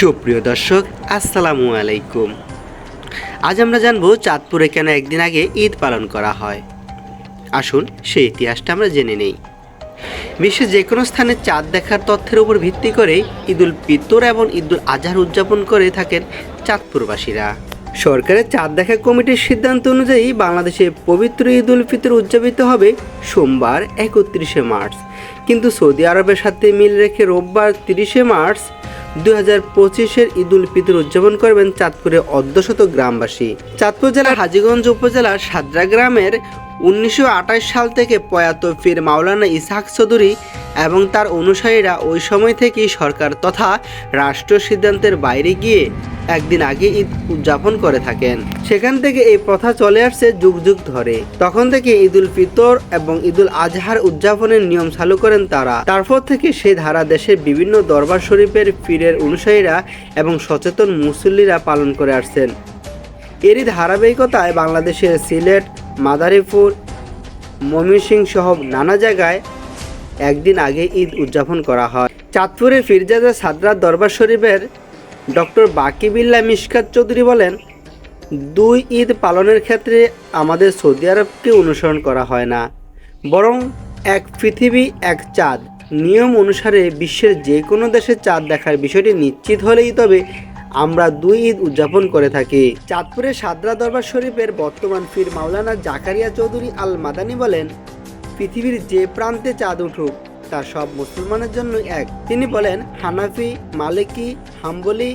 সুপ্রিয় দর্শক, আসসালামু আলাইকুম। আজ আমরা জানব চাঁদপুরে কেন একদিন আগে ঈদ পালন করা হয়। আসুন সেই ইতিহাসটা আমরা জেনে নেই। বিশ্বের যে কোনো স্থানে চাঁদ দেখার তথ্যের উপর ভিত্তি করে ঈদুল ফিতর এবং ঈদুল আজহার উদযাপন করে থাকেন চাঁদপুরবাসীরা। সরকারের চাঁদ দেখা কমিটির সিদ্ধান্ত অনুযায়ী বাংলাদেশে পবিত্র ঈদুল ফিতর উদযাপিত হবে সোমবার 31শে মার্চ, কিন্তু সৌদি আরবের সাথে মিল রেখে রোববার 30শে মার্চ 2025-এর ঈদুল ফিতর উদযাপন করবেন চাঁদপুরের অর্ধশত গ্রামবাসী। চাঁদপুর জেলার হাজীগঞ্জ উপজেলার সাদরা গ্রামের 1928 সাল থেকে প্রয়াত পীর মাওলানা ইসহাক চৌধুরী এবং তার অনুসারীরা ওই সময় থেকেই সরকার তথা রাষ্ট্রীয় সিদ্ধান্তের বাইরে গিয়ে একদিন আগে ঈদ উদযাপন করে থাকেন। সেখান থেকে এই প্রথা চলে আসছে যুগ যুগ ধরে। তখন থেকে ঈদুল ফিতর এবং ঈদুল আজহার উদযাপনের নিয়ম চালু করেন তারা। তারপর থেকে সেই ধারা দেশের বিভিন্ন দরবার শরীফের পীরের অনুসারীরা এবং সচেতন মুসল্লিরা পালন করে আসছেন। এরই ধারাবাহিকতায় বাংলাদেশের সিলেট, মাদারীপুর, ময়মনসিংহ সহ নানা জায়গায় একদিন আগে ঈদ উদযাপন করা হয়। চাঁদপুরের পীরজাদা সাদরা দরবার শরীফের ডক্টর বাকিবিল্লাহ মিশকাত চৌধুরী বলেন, দুই ঈদ পালনের ক্ষেত্রে আমাদের সৌদি আরবকে অনুসরণ করা হয় না, বরং এক পৃথিবী এক চাঁদ নিয়ম অনুসারে বিশ্বের যে কোনো দেশে চাঁদ দেখার বিষয়টি নিশ্চিত হলেই তবে আমরা দুই ঈদ উদযাপন করে থাকি। চাঁদপুরের সাদরা দরবার শরীফের বর্তমান পীর মাওলানা জাকারিয়া চৌধুরী আল মাদানী বলেন, পৃথিবীর যে প্রান্তে চাঁদ উঠুক তা সব মুসলমানের জন্য এক। তিনি বলেন, হানাফি, মালিকি, হাম্বলি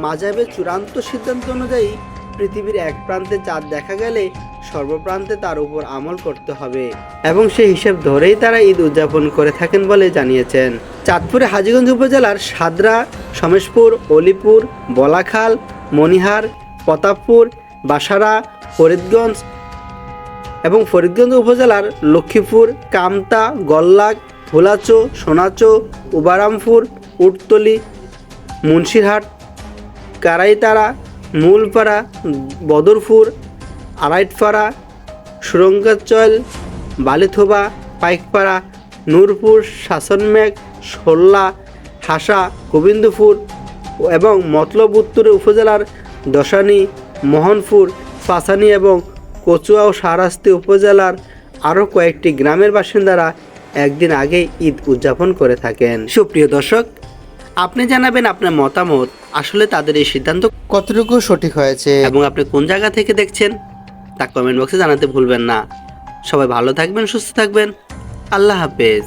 মাযহাবের চূড়ান্ত সিদ্ধান্ত অনুযায়ী পৃথিবীর এক প্রান্তে চাঁদ দেখা গেলে সর্বপ্রান্তে তার উপর আমল করতে হবে এবং সেই হিসাব ধরেই তারা ঈদ উদযাপন করে থাকেন বলে জানিয়েছেন। চাঁদপুরে হাজীগঞ্জ উপজেলার সাদরা, সমেশপুর, অলিপুর, বলাখাল, মনিহার, প্রতাপপুর, বাসারা, ফরিদগঞ্জ এবং ফরিদগঞ্জ উপজেলার লক্ষ্মীপুর, কামতা, গল্লাক, ভোলাচো, সোনাচো, উবারামপুর, উটতলি, মুন্সিরহাট, কারাইতারা, মূলপাড়া, বদরপুর, আড়াইটপাড়া, সুরঙ্গাচল, বালিথোবা, পাইকপাড়া, নূরপুর, শাসনমেঘ, সোল্লা, হাসা, গোবিন্দপুর এবং মতলব উত্তরে উপজেলার দশানী, মোহনপুর, পাসানি এবং কচুয়া ও শাহরাস্তি উপজেলার আরও কয়েকটি গ্রামের বাসিন্দারা একদিন আগে ঈদ উদযাপন করে থাকেন। সুপ্রিয় দর্শক, আপনি জানাবেন আপনার মতামত, আসলে তাদের এই সিদ্ধান্ত কতটুকু সঠিক হয়েছে এবং আপনি কোন জায়গা থেকে দেখছেন তা কমেন্ট বক্সে জানাতে ভুলবেন না। সবাই ভালো থাকবেন, সুস্থ থাকবেন। আল্লাহ হাফেজ।